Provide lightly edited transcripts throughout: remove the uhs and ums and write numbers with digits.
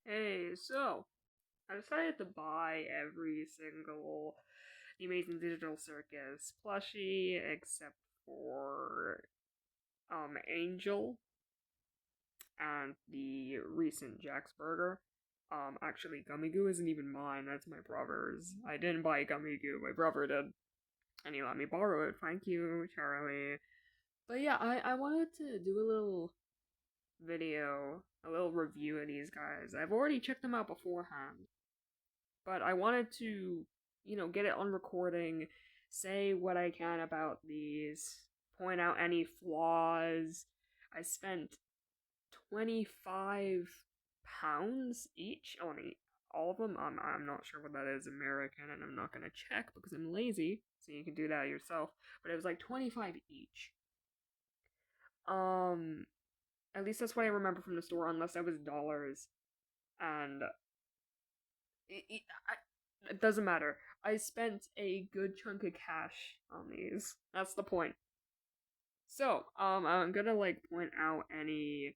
Hey, so I decided to buy every single The Amazing Digital Circus plushie except for Angel and the recent Jack's Burger. Actually, Gummy Goo isn't even mine. That's my brother's. I didn't buy Gummy Goo. My brother did, and he let me borrow it. Thank you, Charlie. But yeah, I wanted to do a little video, a little review of these guys. I've already checked them out beforehand, but I wanted to, get it on recording, say what I can about these, point out any flaws. I spent £25 each on all of them. I'm not sure what that is American, and I'm not gonna check because I'm lazy. So you can do that yourself. But it was like 25 each. Um, at least that's what I remember from the store, unless that was dollars. And it doesn't matter. I spent a good chunk of cash on these. That's the point. So, I'm gonna point out any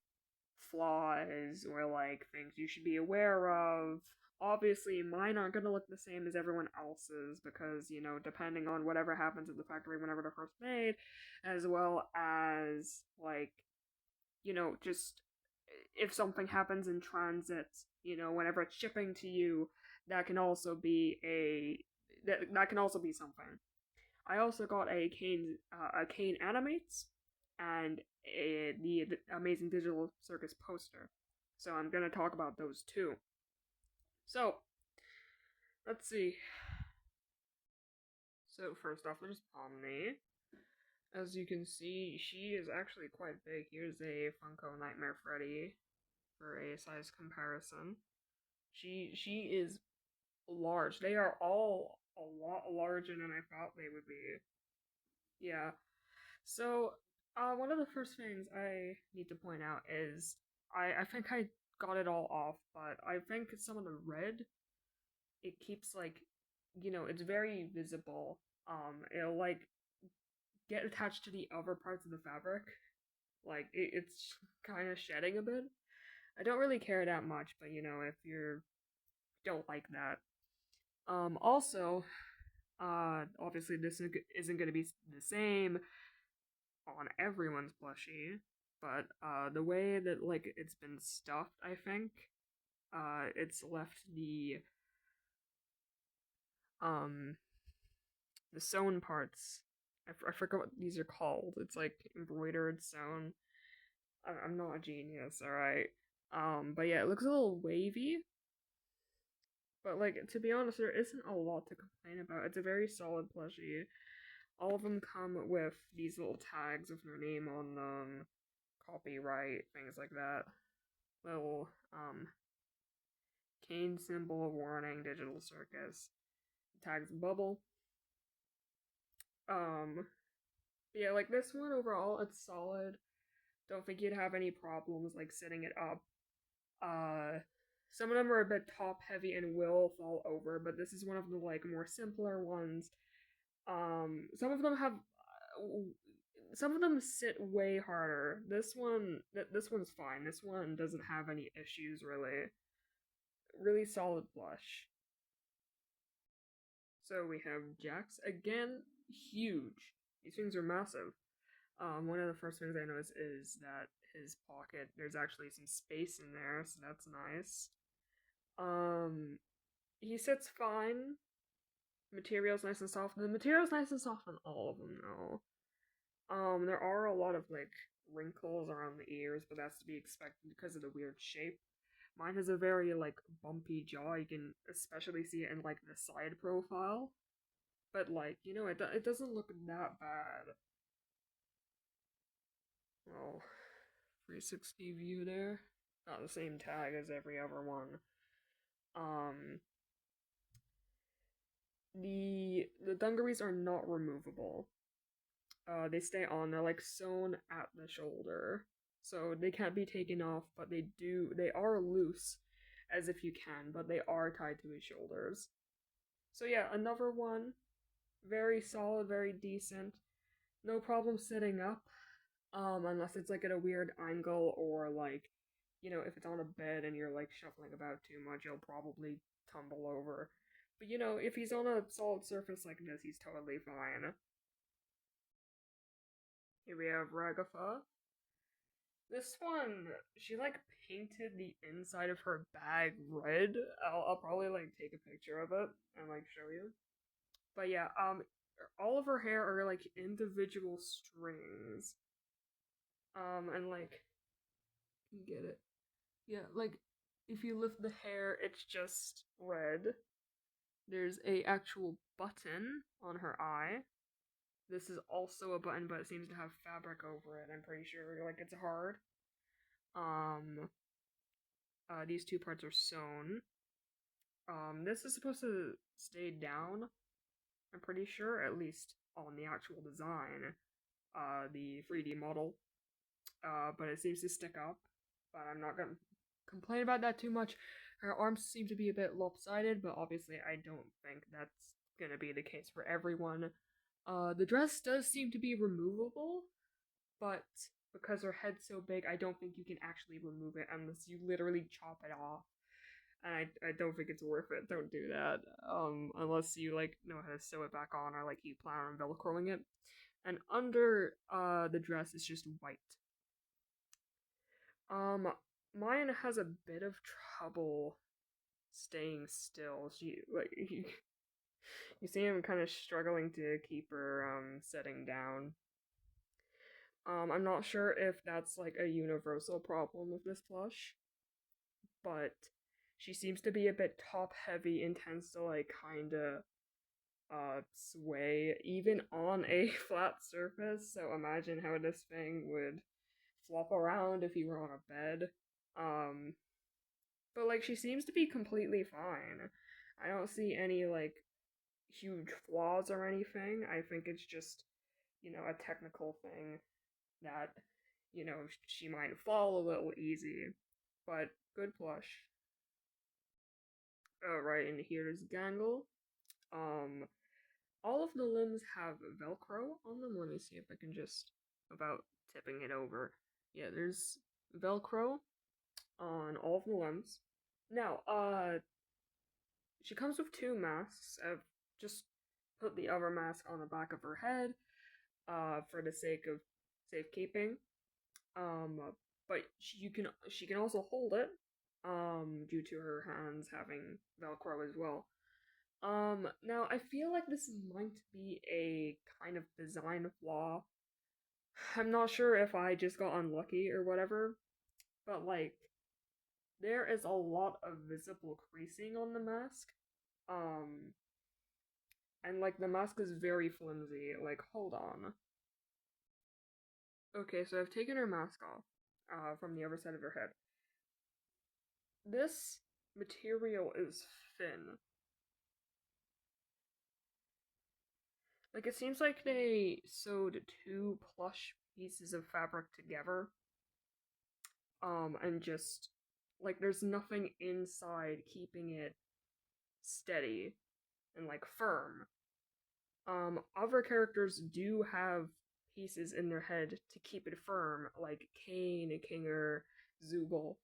flaws or things you should be aware of. Obviously, mine aren't gonna look the same as everyone else's because, depending on whatever happens at the factory whenever they're first made, as well as just if something happens in transit, whenever it's shipping to you, that can also be that can also be something. I also got a Kane Animates and the Amazing Digital Circus poster. So I'm gonna talk about those too. So let's see. So first off, there's Pomni. As you can see, she is actually quite big. Here's a Funko Nightmare Freddy for a size comparison. She is large. They are all a lot larger than I thought they would be. Yeah. So, one of the first things I need to point out is I think I got it all off, but I think some of the red it keeps it's very visible. It'll get attached to the other parts of the fabric. It's kind of shedding a bit. I don't really care that much, but if you don't like that. Also, obviously this isn't going to be the same on everyone's plushie, but the way that it's been stuffed, I think, it's left um the sewn parts. I forgot what these are called. It's like embroidered sewn. I'm not a genius, all right. But yeah, it looks a little wavy. But to be honest, there isn't a lot to complain about. It's a very solid plushie. All of them come with these little tags with their name on them, copyright, things like that. Little cane symbol, warning, digital circus, tags bubble. Yeah, this one overall, it's solid. Don't think you'd have any problems setting it up. Some of them are a bit top heavy and will fall over, but this is one of the more simpler ones. Some of them have some of them sit way harder. This one's fine. This one doesn't have any issues really. Really solid plush. So we have Jax again, huge. These things are massive. One of the first things I noticed is that his pocket, there's actually some space in there, so that's nice. He sits fine. Material's nice and soft. The material's nice and soft on all of them, though. There are a lot of wrinkles around the ears, but that's to be expected because of the weird shape. Mine has a very bumpy jaw. You can especially see it in the side profile, but it doesn't look that bad. Well, 360 view there. Not the same tag as every other one. Um, the dungarees are not removable. They stay on. They're sewn at the shoulder, so they can't be taken off. But they are loose, as if you can, but they are tied to his shoulders. So yeah, another one, very solid, very decent. No problem sitting up, unless it's at a weird angle or if it's on a bed and you're like shuffling about too much, you'll probably tumble over. But if he's on a solid surface like this, he's totally fine. Here we have Ragafa. This one, she like painted the inside of her bag red. I'll probably like take a picture of it and like show you. But yeah, all of her hair are like individual strings. And like, you get it. Yeah, like if you lift the hair, it's just red. There's a actual button on her eye. This is also a button, but it seems to have fabric over it. I'm pretty sure, like it's hard. Um, these two parts are sewn. This is supposed to stay down. I'm pretty sure, at least on the actual design, the 3D model. But it seems to stick up. But I'm not gonna complain about that too much. Her arms seem to be a bit lopsided, but obviously I don't think that's gonna be the case for everyone. The dress does seem to be removable, but because her head's so big, I don't think you can actually remove it unless you literally chop it off. And I don't think it's worth it. Don't do that. Unless you like know how to sew it back on or like you plan on velcroing it. And under the dress is just white. Mine has a bit of trouble staying still. She like you see him kind of struggling to keep her setting down. I'm not sure if that's like a universal problem with this plush, but she seems to be a bit top heavy and tends to like kinda sway even on a flat surface. So imagine how this thing would flop around if you were on a bed. But like she seems to be completely fine. I don't see any like huge flaws or anything. I think it's just, a technical thing that, she might fall a little easy. But good plush. Right, and here's Gangle. Um, all of the limbs have Velcro on them. Let me see if I can just, without tipping it over. Yeah, there's Velcro on all of the limbs. Now, she comes with two masks. I've just put the other mask on the back of her head, for the sake of safekeeping. Um, but she can also hold it, due to her hands having Velcro as well. Now I feel like this might be a kind of design flaw. I'm not sure if I just got unlucky or whatever, but like, there is a lot of visible creasing on the mask. Um, and like the mask is very flimsy. Like, hold on. Okay, so I've taken her mask off, from the other side of her head. This material is thin. Like, it seems like they sewed two plush pieces of fabric together. And just, like, there's nothing inside keeping it steady and, like, firm. Other characters do have pieces in their head to keep it firm, like Kane, Kinger, Zoogle,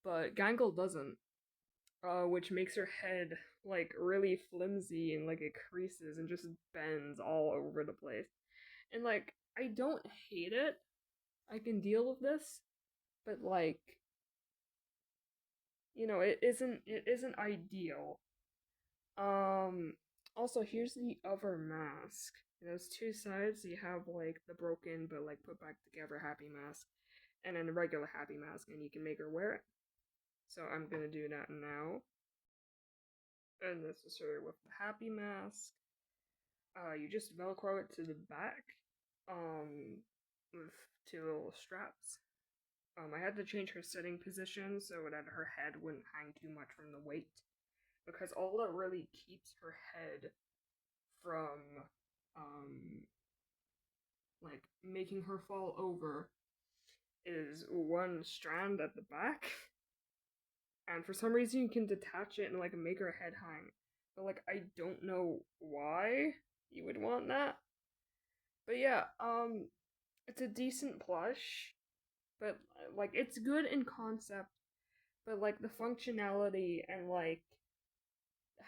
but Gangle doesn't, which makes her head like really flimsy and like it creases and just bends all over the place. And like, I don't hate it. I can deal with this, but like, it isn't ideal. Also, here's the other mask. It has two sides. You have like the broken but like put back together happy mask, and then the regular happy mask, and you can make her wear it. So I'm gonna do that now. And this is her with the happy mask. You just Velcro it to the back, with two little straps. I had to change her sitting position so that her head wouldn't hang too much from the weight, because all that really keeps her head from, like, making her fall over is one strand at the back, and for some reason you can detach it and, like, make her head hang. But, like, I don't know why you would want that. But yeah, it's a decent plush, but, like, it's good in concept, but like the functionality and like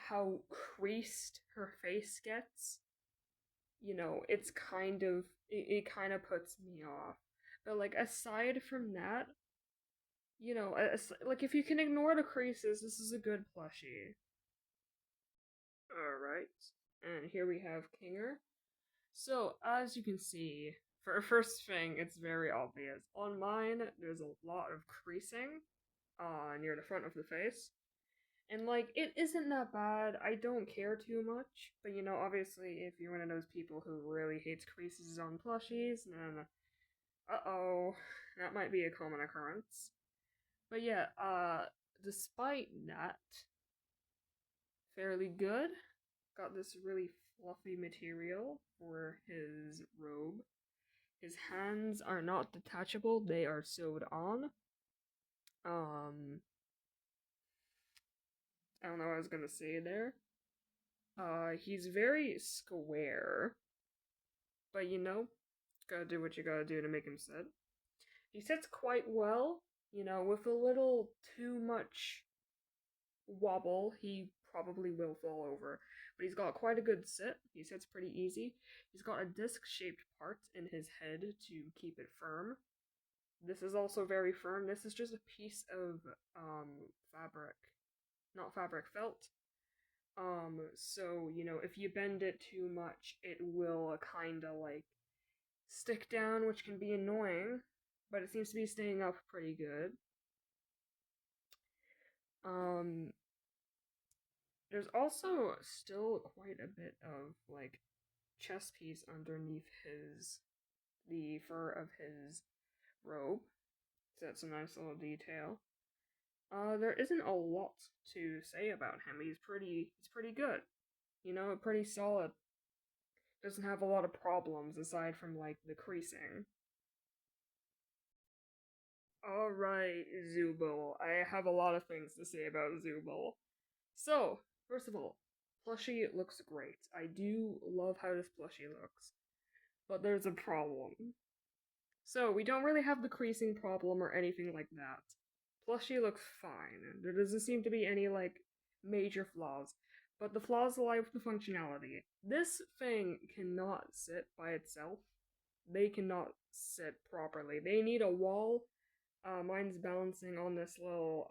how creased her face gets, it's it kind of puts me off. But like aside from that, like if you can ignore the creases, this is a good plushie. All right, and here we have Kinger. So as you can see, for a first thing, it's very obvious. On mine, there's a lot of creasing near the front of the face. And like it isn't that bad. I don't care too much. But obviously if you're one of those people who really hates creases on plushies, then uh-oh, that might be a common occurrence. But yeah, despite that, fairly good. Got this really fluffy material for his robe. His hands are not detachable, they are sewed on. Um I don't know what I was gonna say there. He's very square, but gotta do what you gotta do to make him sit. He sits quite well, with a little too much wobble, he probably will fall over. But he's got quite a good sit. He sits pretty easy. He's got a disc-shaped part in his head to keep it firm. This is also very firm. This is just a piece of fabric, not fabric, felt. So if you bend it too much, it will kind of like stick down, which can be annoying. But it seems to be staying up pretty good. Um, There's also still quite a bit of like chest piece underneath the fur of his robe. So that's a nice little detail. There isn't a lot to say about him. He's pretty good. Pretty solid. Doesn't have a lot of problems aside from like the creasing. Alright, Zubul. I have a lot of things to say about Zubul. So, first of all, plushie looks great. I do love how this plushie looks. But there's a problem. So, we don't really have the creasing problem or anything like that. Plushie looks fine. There doesn't seem to be any, like, major flaws. But the flaws lie with the functionality. This thing cannot sit by itself. They cannot sit properly. They need a wall. Mine's balancing on this little,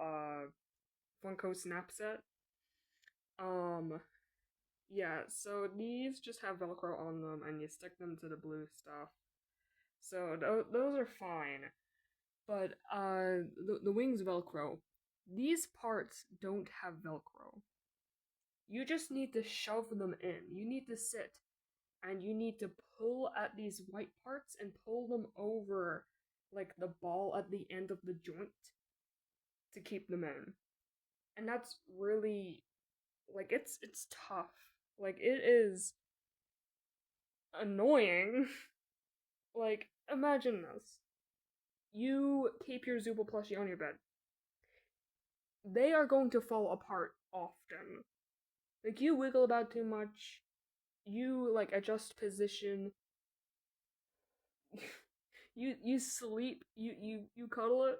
Funko snap set. Um, yeah, so these just have Velcro on them and you stick them to the blue stuff. So those are fine. But the wings Velcro, these parts don't have Velcro. You just need to shove them in. You need to sit and you need to pull at these white parts and pull them over like the ball at the end of the joint to keep them in. And that's really like it's tough. Like it is annoying. Like imagine this. You keep your Zuba plushie on your bed. They are going to fall apart often. Like you wiggle about too much, you like adjust position, you sleep, you cuddle it,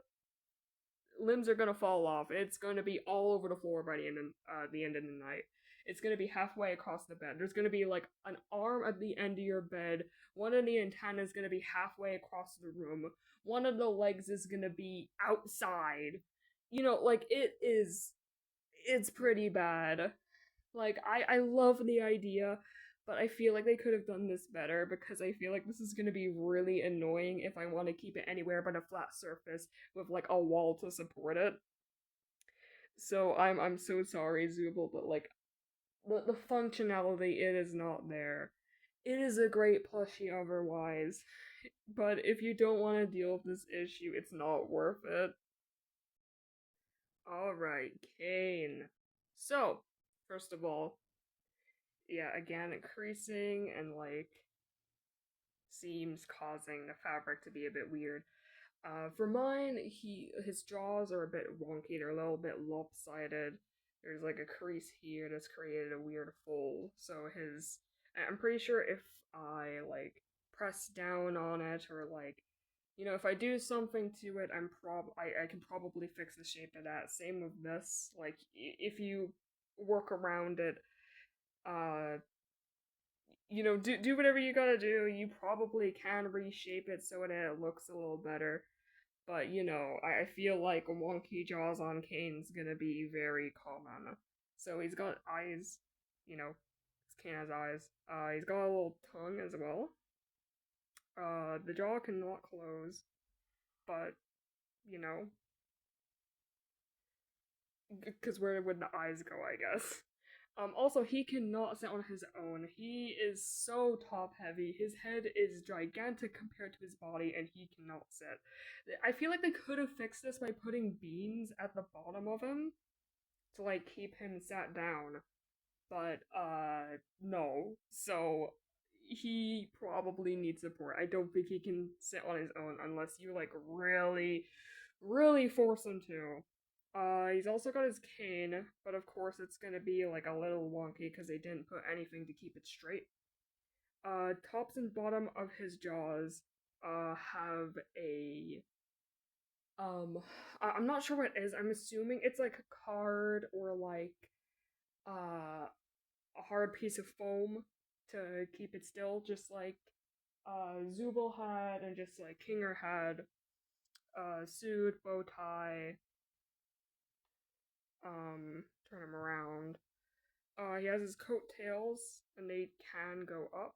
limbs are gonna fall off. It's gonna be all over the floor by the end of the night. It's gonna be halfway across the bed. There's gonna be like an arm at the end of your bed. One of the antennas is gonna be halfway across the room. One of the legs is gonna be outside. Like it's pretty bad. Like I love the idea, but I feel like they could have done this better because I feel like this is gonna be really annoying if I want to keep it anywhere but a flat surface with like a wall to support it. So I'm so sorry, Zubul, but like the functionality it is not there. It is a great plushie otherwise, but if you don't want to deal with this issue, it's not worth it. Alright, Kane. So, first of all, yeah, again, creasing and like seams causing the fabric to be a bit weird. For mine, his jaws are a bit wonky. They're a little bit lopsided. There's like a crease here that's created a weird fold. So I'm pretty sure if I like press down on it or like You know, if I do something to it, I can probably fix the shape of that. Same with this. Like if you work around it, uh, you know, do whatever you gotta do. You probably can reshape it so it looks a little better. But you know, I feel like wonky jaws on Kane's gonna be very common. So he's got eyes, you know, Kane has eyes. He's got a little tongue as well. The jaw cannot close, but you know, because where would the eyes go? I guess. Also, he cannot sit on his own. He is so top heavy. His head is gigantic compared to his body, and he cannot sit. I feel like they could have fixed this by putting beans at the bottom of him to like keep him sat down, but no. So he probably needs support. I don't think he can sit on his own unless you like really force him to. He's also got his cane, but of course it's gonna be like a little wonky because they didn't put anything to keep it straight. Tops and bottom of his jaws, have a um, I'm not sure what it is. I'm assuming it's like a card or like a hard piece of foam to keep it still, just like Zubul had and just like Kinger had. Suit, bow tie, turn him around. He has his coattails, and they can go up.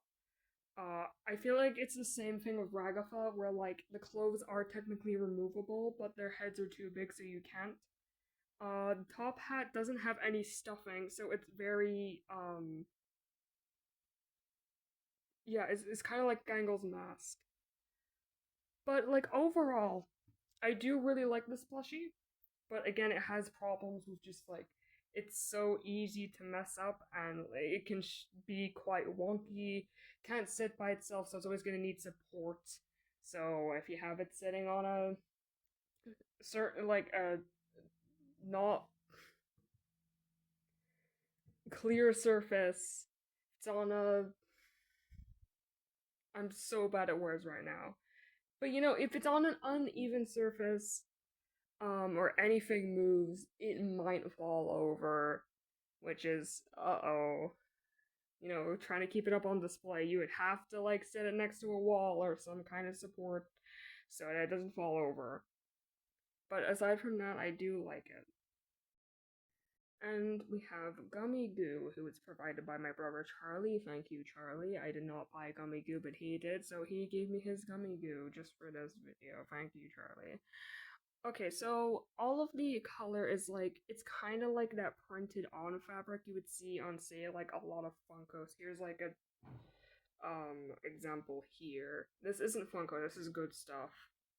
I feel like it's the same thing with Ragafa, where like the clothes are technically removable, but their heads are too big, so you can't. The top hat doesn't have any stuffing, so it's very yeah, it's kind of like Gangle's mask. But like overall, I do really like this plushie. But again, it has problems with just like it's so easy to mess up and it can be quite wonky. Can't sit by itself, so it's always going to need support. So if you have it sitting on a certain like a not clear surface, it's on a I'm so bad at words right now. But you know, if it's on an uneven surface, or anything moves, it might fall over, which is uh-oh. You know, trying to keep it up on display, you would have to like sit it next to a wall or some kind of support so that it doesn't fall over. But aside from that, I do like it. And we have Gummy Goo, who is provided by my brother Charlie. Thank you, Charlie. I did not buy Gummy Goo, but he did, so he gave me his Gummy Goo just for this video. Thank you, Charlie. Okay, so all of the color is like, it's kind of like that printed on fabric you would see on, say, like a lot of Funkos. Here's like a example here. This isn't Funko, this is good stuff,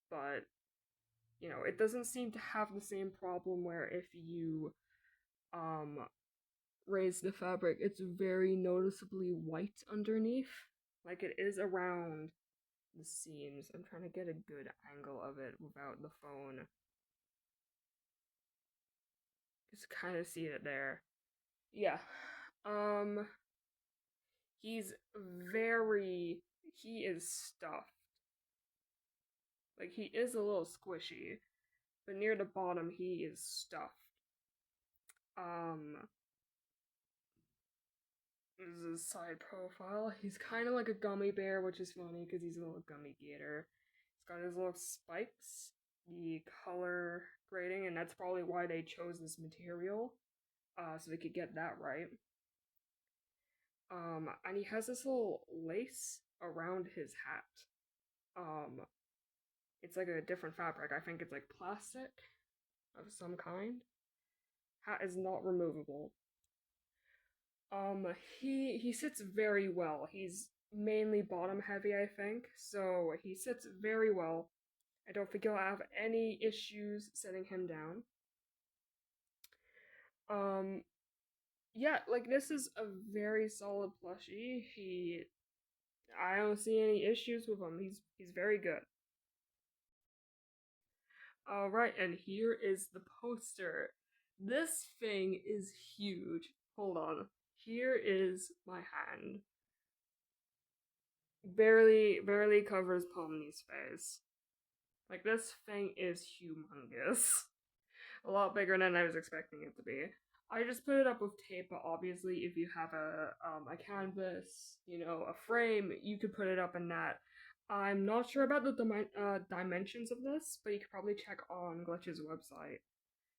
but you know, it doesn't seem to have the same problem where if you um raise the fabric, it's very noticeably white underneath. Like it is around the seams. I'm trying to get a good angle of it without the phone. Just kind of see it there. Yeah. Um he's very he is stuffed. Like he is a little squishy, but near the bottom he is stuffed. Um this is his side profile. He's kind of like a gummy bear, which is funny because he's a little gummy gator. He's got his little spikes, the color grading, and that's probably why they chose this material, so they could get that right. And he has this little lace around his hat. Um, it's like a different fabric. I think it's like plastic of some kind. Hat is not removable. Um, he sits very well. He's mainly bottom heavy, I think, so he sits very well. I don't think you'll have any issues setting him down. Um, yeah, like this is a very solid plushie. I don't see any issues with him. He's very good. Alright, and here is the poster. This thing is huge. Hold on. Here is my hand. Barely covers Pomni's face. Like, this thing is humongous. A lot bigger than I was expecting it to be. I just put it up with tape, but obviously, if you have a canvas, you know, a frame, you could put it up in that. I'm not sure about the dimensions of this, but you could probably check on Glitch's website.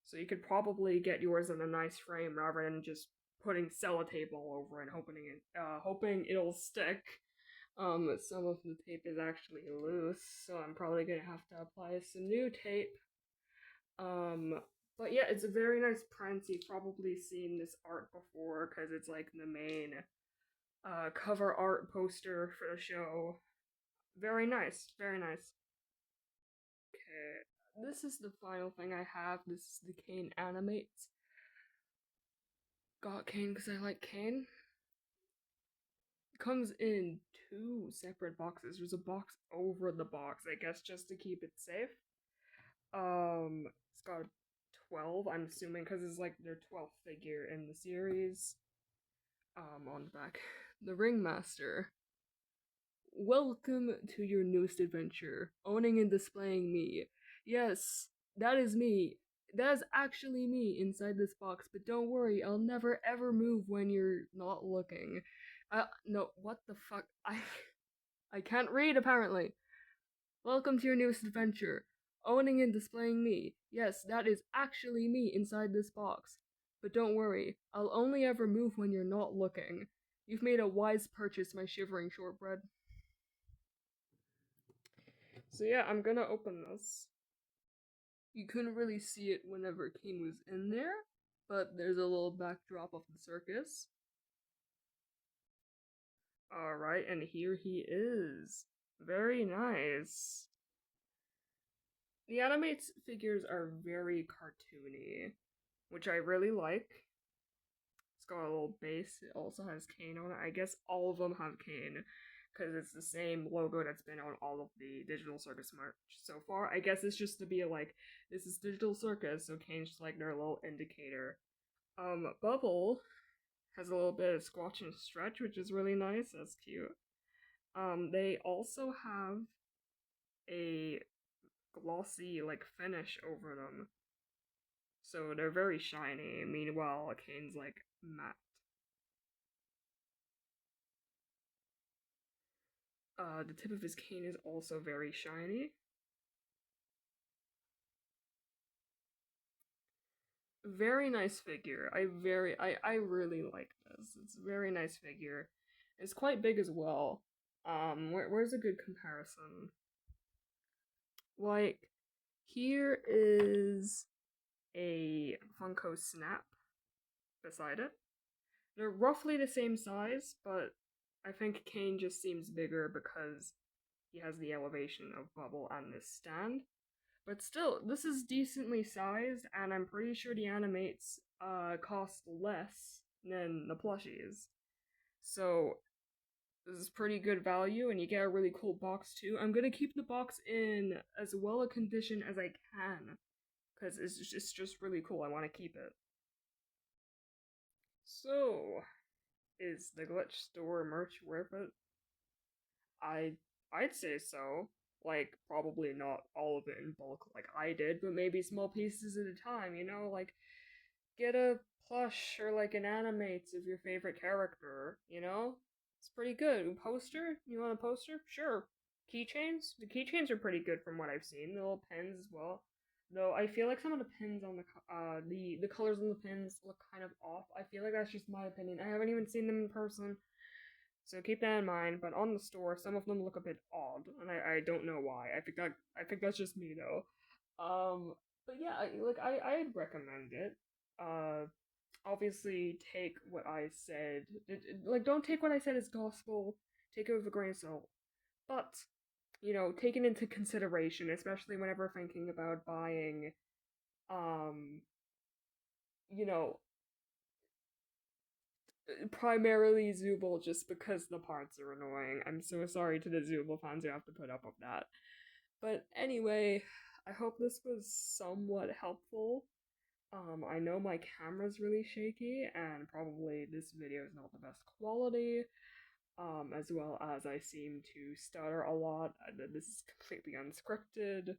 So you could probably get yours in a nice frame rather than just putting sellotape all over and hoping it'll stick. Some of the tape is actually loose, so I'm probably gonna have to apply some new tape. Um, but yeah, it's a very nice print. You've probably seen this art before because it's like the main cover art poster for the show. Very nice, very nice. Okay, this is the final thing I have. This is the Kane Animates. Got Kane because I like Kane. It comes in two separate boxes. There's a box over the box, I guess, just to keep it safe. It's got 12, I'm assuming, because it's like their 12th figure in the series. On the back, the Ringmaster. Welcome to your newest adventure, owning and displaying me. Yes, that is me. That is actually me inside this box, but don't worry, I'll never ever move when you're not looking. No, what the fuck? I can't read apparently. Welcome to your newest adventure, owning and displaying me. Yes, that is actually me inside this box. But don't worry, I'll only ever move when you're not looking. You've made a wise purchase, my shivering shortbread. So yeah, I'm gonna open this. You couldn't really see it whenever Kane was in there, but there's a little backdrop of the circus. Alright, and here he is. Very nice. The Animates figures are very cartoony, which I really like. It's got a little base. It also has Kane on it. I guess all of them have Kane because it's the same logo that's been on all of the Digital Circus merch so far. I guess it's just to be like, this is Digital Circus, so Kane's just like their little indicator. Bubble has a little bit of squatch and stretch, which is really nice. That's cute. They also have a glossy like finish over them, so they're very shiny. Meanwhile, Kane's like matte. The tip of his cane is also very shiny. Very nice figure. I really like this. It's a very nice figure. It's quite big as well. Where's a good comparison? Like, here is a Funko Snap beside it. They're roughly the same size, but I think Kane just seems bigger because he has the elevation of Bubble and this stand. But still, this is decently sized, and I'm pretty sure the animates cost less than the plushies. So this is pretty good value, and you get a really cool box too. I'm gonna keep the box in as well a condition as I can, because it's just really cool. I want to keep it. So, is the Glitch store merch worth it? I I'd say so. Like, probably not all of it in bulk like I did, but maybe small pieces at a time, you know? Like, get a plush or like an animates of your favorite character, you know? It's pretty good. A poster? You want a poster? Sure. Keychains? The keychains are pretty good from what I've seen. The little pins as well. Though I feel like some of the pins on the colors on the pins look kind of off. I feel like that's just my opinion. I haven't even seen them in person. So keep that in mind. But on the store, some of them look a bit odd, and I don't know why. I think that's just me though. But yeah, I'd recommend it. Uh, Obviously take what I said. Like, don't take what I said as gospel. Take it with a grain of salt. But you know, take it into consideration, especially whenever thinking about buying. Um, you know, primarily Zooble just because the parts are annoying. I'm so sorry to the Zooble fans who have to put up with that. But anyway, I hope this was somewhat helpful. I know my camera's really shaky and probably this video is not the best quality, as well as I seem to stutter a lot. This is completely unscripted.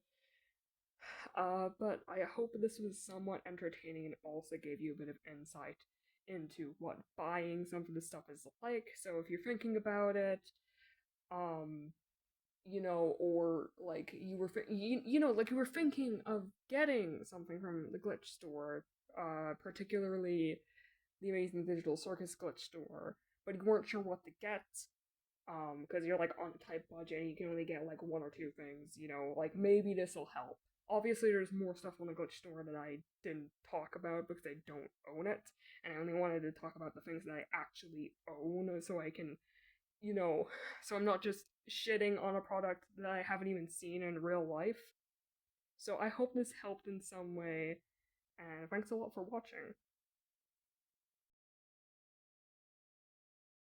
But I hope this was somewhat entertaining and also gave you a bit of insight into what buying some of this stuff is like. So if you're thinking about it, um, or like you were, like you were thinking of getting something from the glitch store, particularly the Amazing Digital Circus glitch store, but you weren't sure what to get, because you're like on a tight budget and you can only get like one or two things, like maybe this will help. Obviously, there's more stuff on the glitch store that I didn't talk about because I don't own it, and I only wanted to talk about the things that I actually own so I can, so I'm not just shitting on a product that I haven't even seen in real life. So I hope this helped in some way, and thanks a lot for watching.